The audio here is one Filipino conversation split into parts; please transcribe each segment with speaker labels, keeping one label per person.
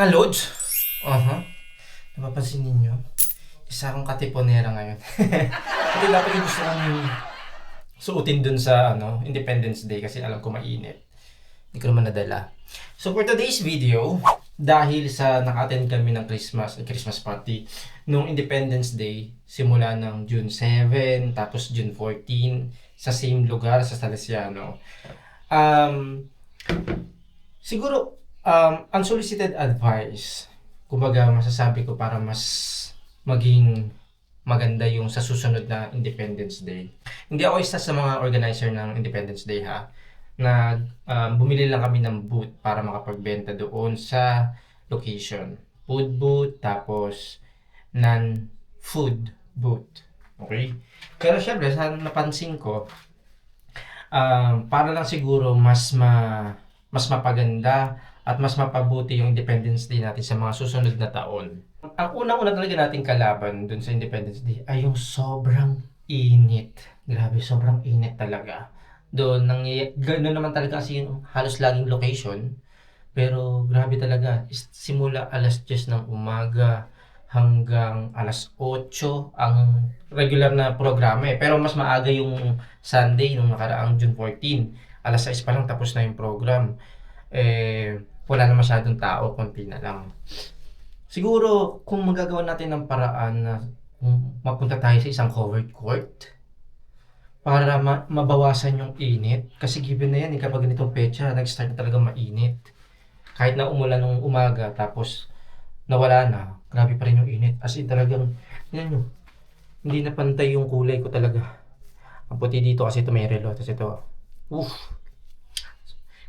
Speaker 1: Mga lods, napapansin ninyo, isa akong katiponera ngayon. Ito dapat yung gusto kong suotin dun sa Independence Day kasi alam ko mainit. Hindi ko naman nadala. So for today's video, dahil sa naka-attend kami ng Christmas party nung Independence Day, simula ng June 7, tapos June 14, sa same lugar sa Salesiano. Siguro, unsolicited advice, kumbaga masasabi ko para mas maging maganda yung sa susunod na Independence Day. Hindi ako isa sa mga organizer ng Independence Day na bumili lang kami ng booth para makapagbenta doon sa location. Food booth, tapos non-food booth. Okay? Pero syempre, sa napansin ko, para lang siguro mas mapaganda at mas mapabuti yung Independence Day natin sa mga susunod na taon. Ang unang-una talaga nating kalaban dun sa Independence Day ay yung sobrang init. Grabe, sobrang init talaga. Doon, gano'n naman talaga kasi yung halos laging location. Pero grabe talaga, simula alas 10 ng umaga hanggang alas 8 ang regular na programa eh. Pero mas maaga yung Sunday nung nakaraang June 14. Alas 6 pa lang tapos na yung program. Wala na masyadong tao, konti na lang. Siguro, kung magagawa natin ng paraan na mapunta tayo sa isang covered court para mabawasan yung init. Kasi given na yan, kapag ganitong petsa, nag-start na talaga mainit. Kahit na umulan nung umaga, tapos nawala na, grabe pa rin yung init. As in talagang, yan nyo, hindi na pantay yung kulay ko talaga. Ang puti dito kasi ito may relo, tapos ito,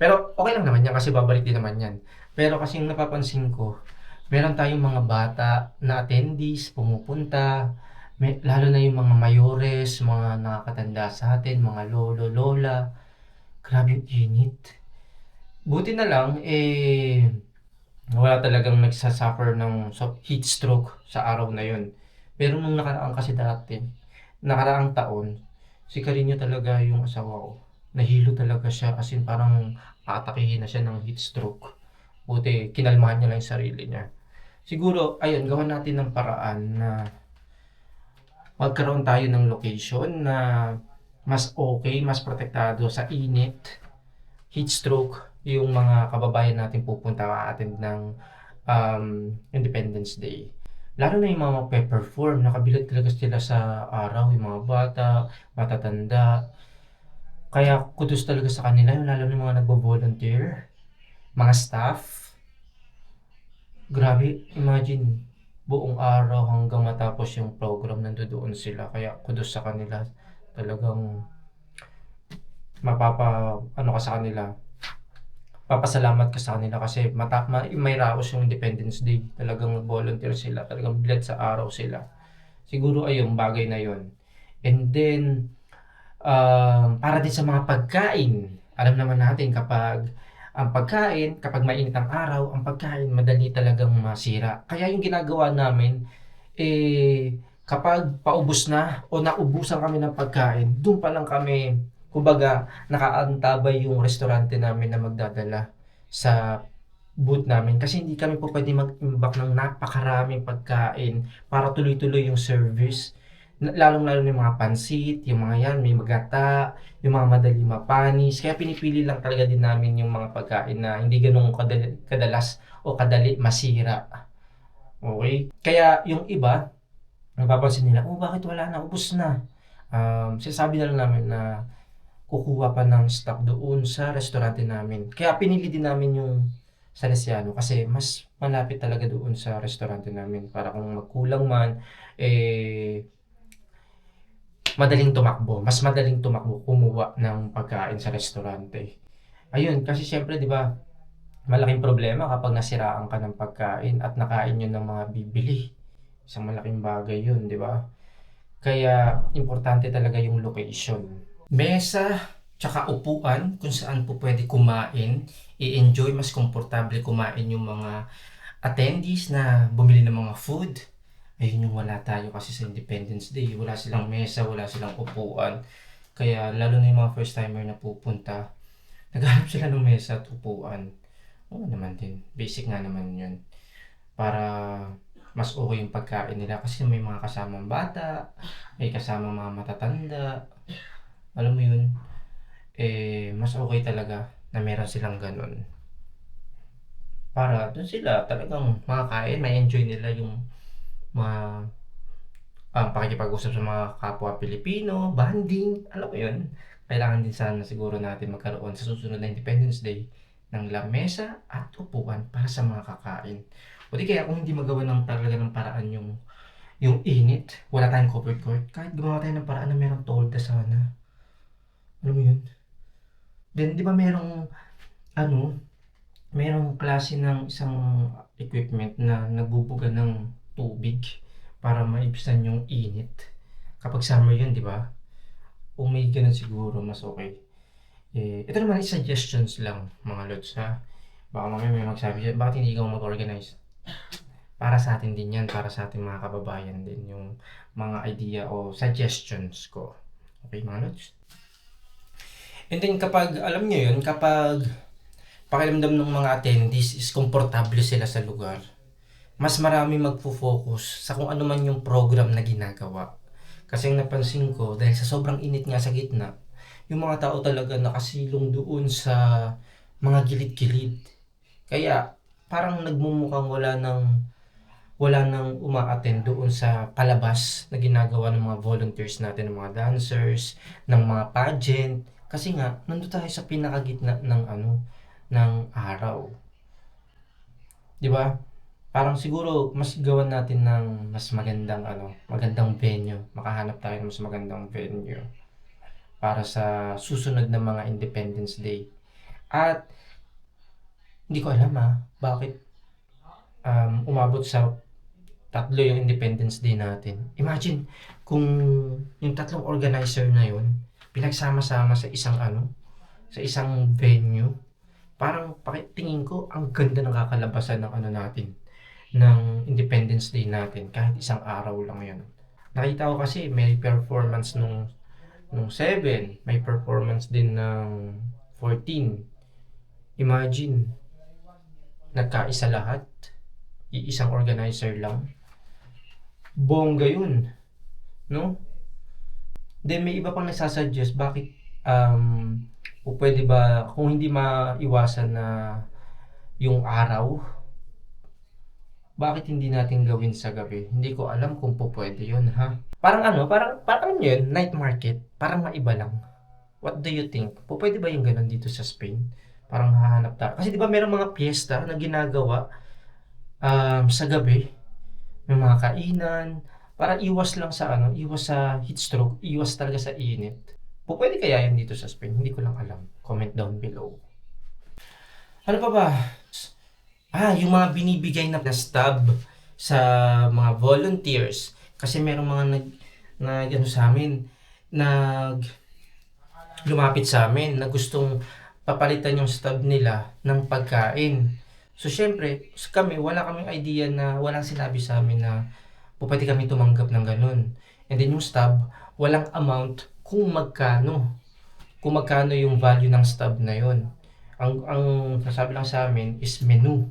Speaker 1: Pero okay lang naman yan kasi babalik din naman yan. Pero kasi yung napapansin ko, meron tayong mga bata na attendees, pumupunta, lalo na yung mga mayores, mga nakakatanda sa atin, mga lolo, lola. Grabe yung init. Buti na lang, wala talagang nagsasuffer ng heat stroke sa araw na yun. Pero nung nakaraang kasi nakaraang taon, si Carino talaga yung asawa ko. Nahilo talaga siya as in parang aatakihin na siya ng heat stroke. Buti, kinalmahan niya lang yung sarili niya. Siguro, ayun, gawan natin ng paraan na magkaroon tayo ng location na mas okay, mas protektado sa init, heat stroke, yung mga kababayan natin pupunta attend ng Independence Day. Lalo na yung mga magpe-perform, nakabilad talaga sila sa araw, yung mga bata, matatanda. Kaya kudos talaga sa kanila, yung lalo na yung mga nagbo-volunteer, mga staff. Grabe, imagine, buong araw hanggang matapos yung program nandoon sila. Kaya kudos sa kanila. Talagang ano ka sa kanila, papasalamat ka sa kanila kasi may raos yung Independence Day. Talagang volunteer sila, talagang bilad sa araw sila. Siguro ay yung bagay na yon. And then, para din sa mga pagkain, alam naman natin kapag mainit ang araw, ang pagkain madali talagang masira. Kaya yung ginagawa namin, kapag paubos na o naubusan kami ng pagkain, doon pa lang kami, kumbaga, nakaantabay yung restaurante namin na magdadala sa booth namin. Kasi hindi kami po pwede mag-imbak ng napakaraming pagkain para tuloy-tuloy yung service. Lalong-lalo yung mga pansit, yung mga yan, may magata, yung mga madali mapanis. Kaya pinipili lang talaga din namin yung mga pagkain na hindi ganun kadalas o kadali masira. Okay? Kaya yung iba, napapansin nila, bakit wala na, ubos na. Sinasabi na lang namin na kukuha pa ng stock doon sa restaurante namin. Kaya pinili din namin yung Salesiano kasi mas malapit talaga doon sa restaurante namin para kung magkulang man, mas madaling tumakbo kumuha ng pagkain sa restaurante. Ayun, kasi syempre 'di ba, malaking problema kapag nasiraan ka ng pagkain at nakain 'yun ng mga bibili. Isang malaking bagay 'yun, 'di ba? Kaya importante talaga yung location. Mesa, tsaka upuan kung saan po pwede kumain, i-enjoy, mas komportable kumain yung mga attendees na bumili ng mga food. Ayun yung wala tayo kasi sa Independence Day. Wala silang mesa, wala silang upuan. Kaya lalo na yung mga first timer na pupunta, naghahanap sila ng mesa at upuan. Oo naman din, basic nga naman yun. Para mas okay yung pagkain nila kasi may mga kasamang bata, may kasamang mga matatanda, alam mo yun? Mas okay talaga na meron silang gano'n. Para dun sila talagang makakain, ma-enjoy nila yung mga pakikipag-usap sa mga kapwa Pilipino, bonding, alam mo yun? Kailangan din sana siguro natin magkaroon sa susunod na Independence Day ng lamesa at upuan para sa mga kakain. O di kaya kung hindi magawa ng talaga ng paraan yung init, wala tayong covered court, kahit gumawa tayo ng paraan na merong tolda sana. Alam mo yun? Then, di ba ano, merong klase ng isang equipment na nagbubuga ng tubig para maibsan yung init. Kapag summer yun, di ba? Kung may ganun siguro, mas okay. Ito naman is suggestions lang, mga lods, ha? Baka mamaya may magsabi dyan, bakit hindi ka mag-organize? Para sa atin din yan, para sa ating mga kababayan din, yung mga idea o suggestions ko. Okay, mga lods? And then kapag, alam nyo yun, kapag pakiramdam ng mga attendees is komportable sila sa lugar, mas marami magfo-focus sa kung ano man yung program na ginagawa. Kasi ang napansin ko, dahil sa sobrang init nga sa gitna, yung mga tao talaga nakasilong doon sa mga gilid-gilid. Kaya parang nagmumukhang wala nang uma-attend doon sa palabas na ginagawa ng mga volunteers natin, ng mga dancers, ng mga pageant. Kasi nga, nandun tayo sa pinakagitna ng araw. 'Di ba? Parang siguro mas gawan natin ng mas magandang venue. Makahanap tayo ng mas magandang venue para sa susunod na mga Independence Day. At hindi ko alam bakit umabot sa tatlo yung Independence Day natin. Imagine kung yung tatlong organizer na yun pinagsama-sama sa isang venue. Parang tingin ko ang ganda ng kakalabasan ng natin, ng Independence Day natin kahit isang araw lang 'yun. Nakita ko kasi may performance nung 7, may performance din ng 14. Imagine, nagkaisa lahat, iisang organizer lang. Bongga 'yun, no? Then may iba pang nagsasuggest bakit o pwede ba kung hindi maiwasan na yung araw, bakit hindi natin gawin sa gabi? Hindi ko alam kung pupwede yun, ha? Parang alam nyo yun, night market, parang maiba lang. What do you think? Pupwede ba yung ganun dito sa Spain? Parang hahanap tayo. Kasi di ba merong mga piyesta na ginagawa sa gabi, may mga kainan, para iwas lang sa iwas sa heat stroke, iwas talaga sa init. Pupwede kaya yan dito sa Spain? Hindi ko lang alam. Comment down below. Ano pa ba? Yung mga binibigay na stub sa mga volunteers. Kasi merong mga sa'min, nag lumapit sa amin na gustong papalitan yung stub nila ng pagkain. So, syempre, kami, wala kaming idea na, walang sinabi sa amin na pwede kami tumanggap ng ganun. And then yung stub, walang amount kung magkano yung value ng stub na yun. Ang nasabi lang sa amin is menu.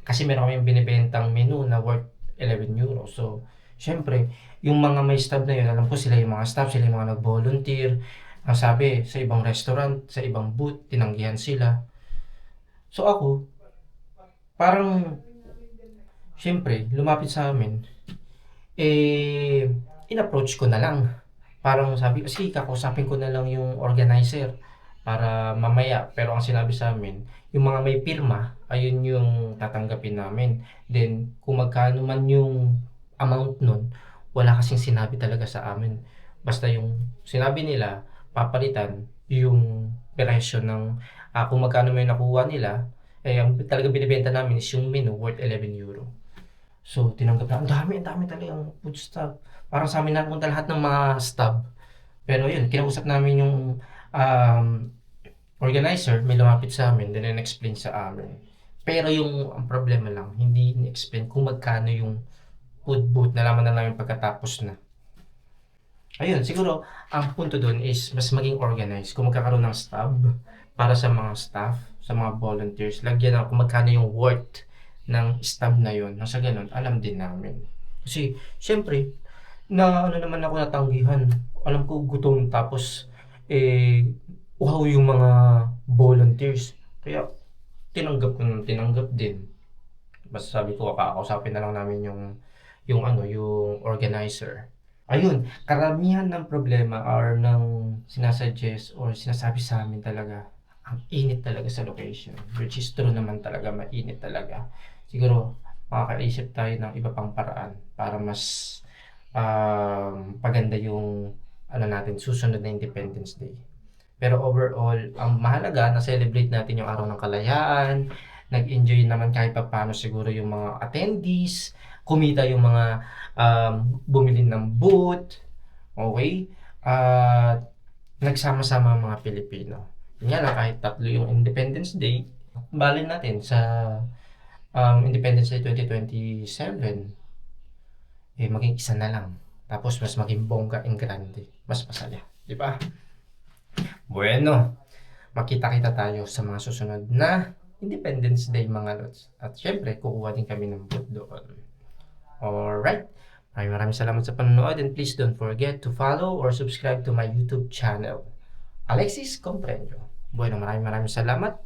Speaker 1: Kasi meron kaming binibentang menu na worth 11 euros. So, syempre, yung mga may stub na yun, alam ko sila yung mga staff, sila yung mga nag-volunteer. Ang sabi, sa ibang restaurant, sa ibang booth, tinanggihan sila. So ako, parang, syempre, lumapit sa amin, in-approach ko na lang. Parang sabi ko, sige, kakausapin ko na lang yung organizer para mamaya. Pero ang sinabi sa amin, yung mga may pirma, ayun yung tatanggapin namin. Then, kung magkano man yung amount nun, wala kasing sinabi talaga sa amin. Basta yung sinabi nila, papalitan yung presyo ng kung magkano may nakuha nila, ang talaga binibenta namin is yung menu worth 11 euro. So, tinanggap na, ang dami talagang food stuff. Parang sa amin napunta lahat ng mga stub. Pero yun, kinausap namin yung organizer, may lumapit sa amin, then in-explain sa amin. Pero ang problema lang, hindi ni-explain kung magkano yung food booth, nalaman na namin pagkatapos na. Ayun, siguro, ang punto doon is mas maging organized. Kung magkakaroon ng stub, para sa mga staff, sa mga volunteers. Lagyan ng kung magkano yung worth ng staff na yun. Nang sa ganun, alam din namin. Kasi, siyempre, na ano naman ako natanggihan. Alam ko gutom tapos, uhaw yung mga volunteers. Kaya, tinanggap ko ng tinanggap din. Basta sabi ko, kakausapin na lang namin yung organizer. Ayun, karamihan ng problema or ng sinasuggest or sinasabi sa amin talaga, ang init talaga sa location. Which is true naman talaga, mainit talaga. Siguro, makakaisip tayo ng iba pang paraan para mas paganda yung ano natin, susunod na Independence Day. Pero overall, ang mahalaga na celebrate natin yung araw ng kalayaan, nag-enjoy naman kahit papaano siguro yung mga attendees, kumita yung mga bumili ng booth, okay? At nagsama-sama ang mga Pilipino. Yun nga lang, kahit tatlo yung Independence Day, balin natin sa Independence Day 2027, maging isa na lang. Tapos mas maging bongga and grande. Mas masaya. Di ba? Bueno, makita-kita tayo sa mga susunod na Independence Day mga lods. At syempre, kukuha din kami ng booth doon. Alright. Maraming salamat sa panonood and please don't forget to follow or subscribe to my YouTube channel. Alexis Comprendo. Bueno, maraming salamat.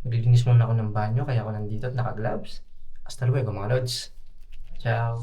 Speaker 1: Naglilinis muna ako ng banyo kaya ako nandito at naka-gloves. Hasta luego mga lods. Ciao.